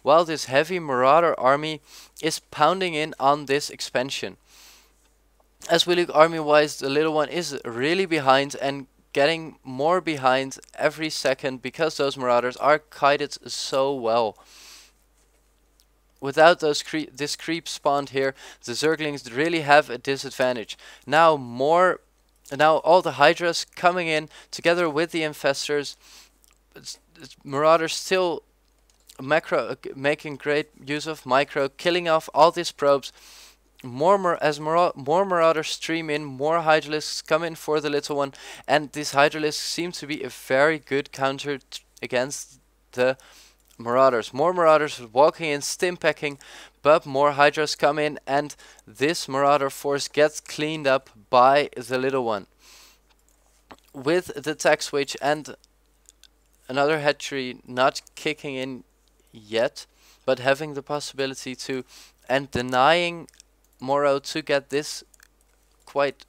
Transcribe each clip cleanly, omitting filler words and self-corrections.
while this heavy Marauder army is pounding in on this expansion. As we look army-wise, the little one is really behind and getting more behind every second because those Marauders are kited so well. Without those this creep spawned here, the Zerglings really have a disadvantage. Now all the Hydras coming in together with the Infestors. Marauders still making great use of micro, killing off all these probes. More Marauders stream in, more Hydralisks come in for the little one, and these Hydralisks seem to be a very good counter against the Marauders. More Marauders walking in, stim packing, but more Hydras come in, and this Marauder force gets cleaned up by the little one. With the tech switch and another hatchery not kicking in yet, but having the possibility to, and denying MorroW to get this quite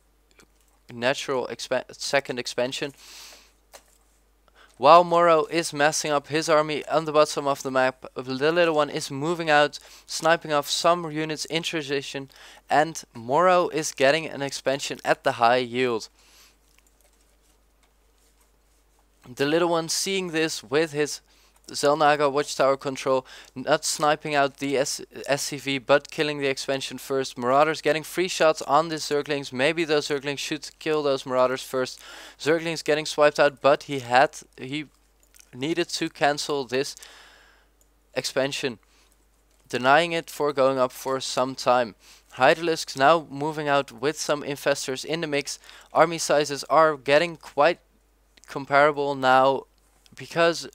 natural second expansion. While MorroW is messing up his army on the bottom of the map, the little one is moving out, sniping off some units in transition, and MorroW is getting an expansion at the high yield. The little one seeing this with his Xel'Naga Watchtower control, not sniping out the SCV but killing the expansion first. Marauders getting free shots on the Zerglings. Maybe those Zerglings should kill those Marauders first. Zerglings getting swiped out, but he needed to cancel this expansion, denying it for going up for some time. Hydralisks now moving out with some Infestors in the mix. Army sizes are getting quite comparable now because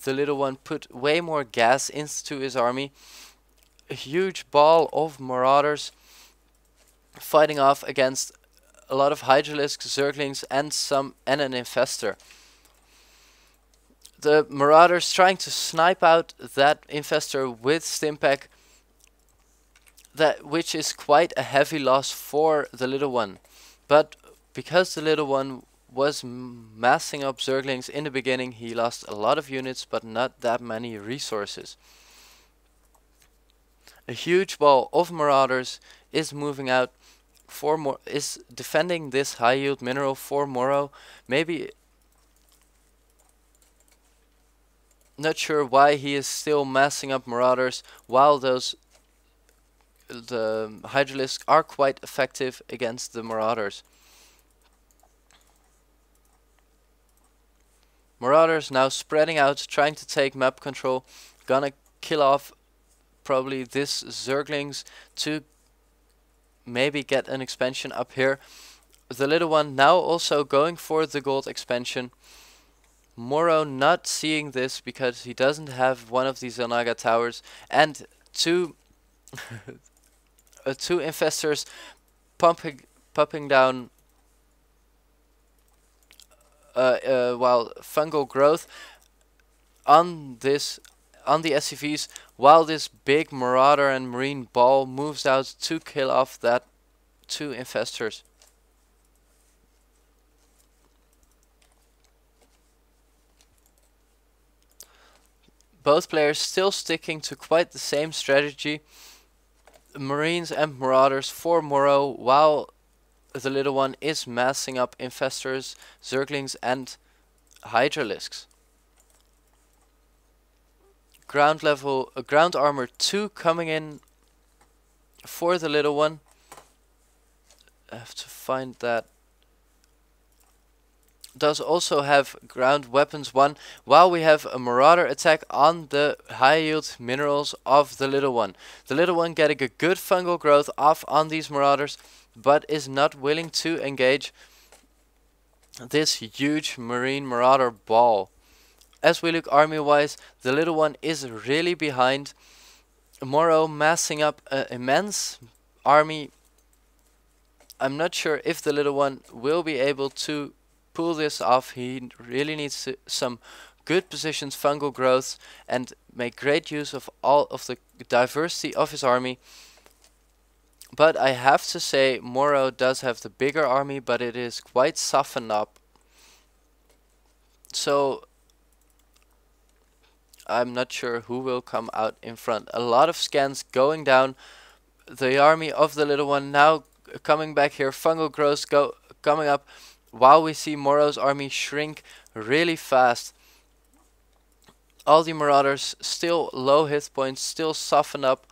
the little one put way more gas into his army. A huge ball of Marauders fighting off against a lot of Hydralisks, Zerglings, and an Infestor. The Marauders trying to snipe out that Infestor with Stimpack, which is quite a heavy loss for the little one. But because the little one was massing up Zerglings in the beginning, he lost a lot of units but not that many resources. A huge ball of Marauders is moving out for is defending this high yield mineral for MorroW. Maybe not sure why he is still massing up Marauders while the Hydralisks are quite effective against the Marauders. Marauders now spreading out, trying to take map control. Gonna kill off probably this Zerglings to maybe get an expansion up here. The little one now also going for the gold expansion. MorroW not seeing this because he doesn't have one of these Xel'Naga towers, and two Infestors popping down while fungal growth on the SCVs, while this big Marauder and Marine ball moves out to kill off that two Infestors. Both players still sticking to quite the same strategy. Marines and Marauders for MorroW, while the little one is massing up Infestors, Zerglings, and Hydralisks. Ground armor 2 coming in for the little one. I have to find that. Does also have ground weapons 1, while we have a Marauder attack on the high yield minerals of the little one. The little one getting a good fungal growth off on these Marauders, but is not willing to engage this huge Marine Marauder ball. As we look army wise, the little one is really behind. MorroW massing up an immense army. I'm not sure if the little one will be able to pull this off. He really needs some good positions, fungal growth, and make great use of all of the diversity of his army. But I have to say, MorroW does have the bigger army, but it is quite softened up. So I'm not sure who will come out in front. A lot of scans going down. The army of the little one now coming back here. Fungal growth coming up, while we see MorroW's army shrink really fast. All the marauders still low hit points, still soften up.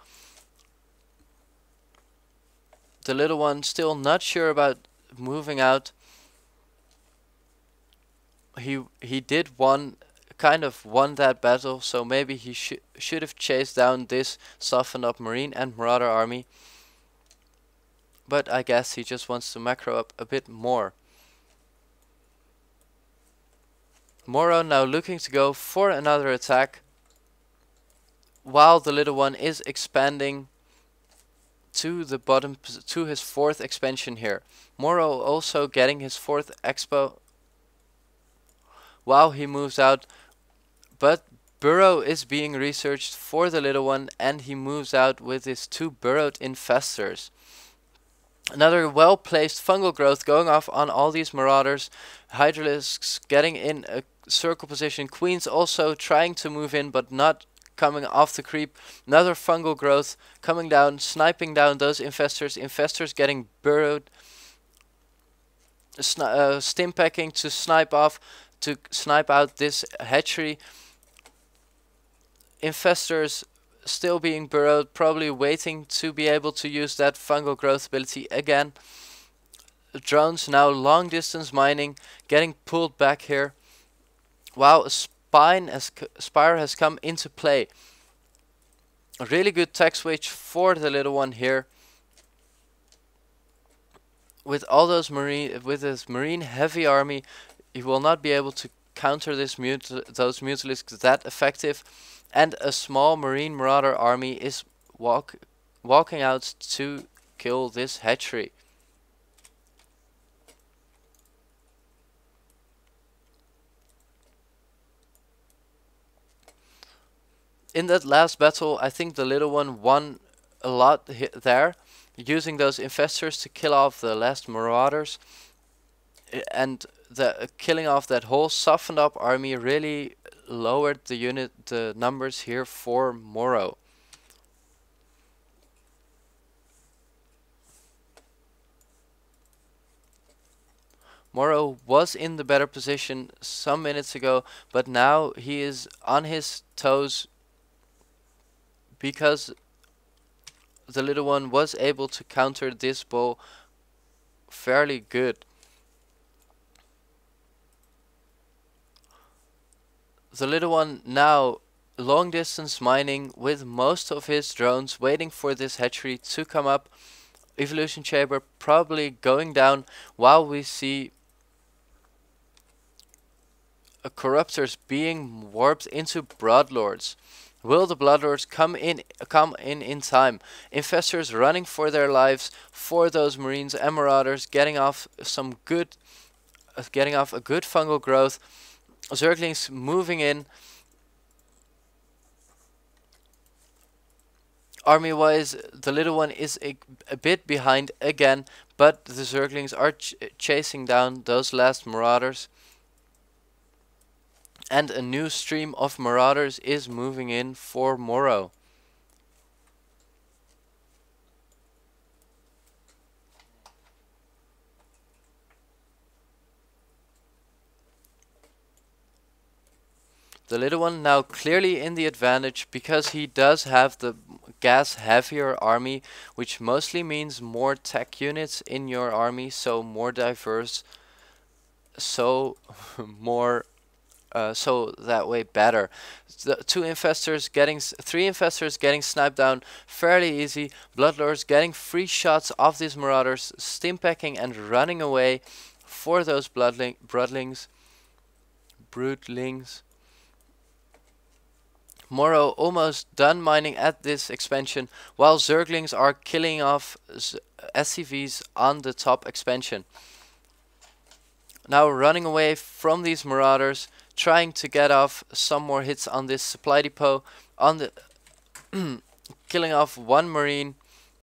The little one still not sure about moving out. He did kind of won that battle, so maybe he should have chased down this softened up marine and marauder army. But I guess he just wants to macro up a bit more. MorroW now looking to go for another attack, while the little one is expanding to the bottom, to his 4th expansion here. MorroW also getting his 4th expo while he moves out, but burrow is being researched for the little one, and he moves out with his 2 burrowed infestors. Another well-placed fungal growth going off on all these marauders. Hydralisks getting in a circle position. Queens also trying to move in, but not coming off the creep. Another fungal growth coming down, sniping down those infestors. Infestors getting burrowed. Stim packing to snipe out this hatchery. Infestors still being burrowed, probably waiting to be able to use that fungal growth ability again. Drones now long distance mining, getting pulled back here. Wow, Spire has come into play. A really good tech switch for the little one here. With all those with his marine heavy army, he will not be able to counter those Mutalisks that effective. And a small marine marauder army is walking out to kill this hatchery. In that last battle, I think the little one won a lot there, using those infestors to kill off the last marauders, and the killing off that whole softened up army really lowered the numbers here for MorroW. MorroW was in the better position some minutes ago, but now he is on his toes because the little one was able to counter this bull fairly good. The little one now long distance mining with most of his drones, waiting for this hatchery to come up. Evolution chamber probably going down, while we see corruptors being warped into bloodlords. Will the bloodlords come in time? Infestors running for their lives for those marines and marauders, getting off a good fungal growth. Zerglings moving in. Army wise, the little one is a bit behind again, but the Zerglings are chasing down those last marauders. And a new stream of marauders is moving in for MorroW. The little one now clearly in the advantage because he does have the gas heavier army, which mostly means more tech units in your army, so more diverse, so more so that way better. The 3 infestors getting sniped down fairly easy. Bloodlords getting free shots of these marauders, stim packing and running away for those broodlings. MorroW almost done mining at this expansion, while Zerglings are killing off SCVs on the top expansion. Now running away from these marauders, trying to get off some more hits on this supply depot, on the killing off 1 marine,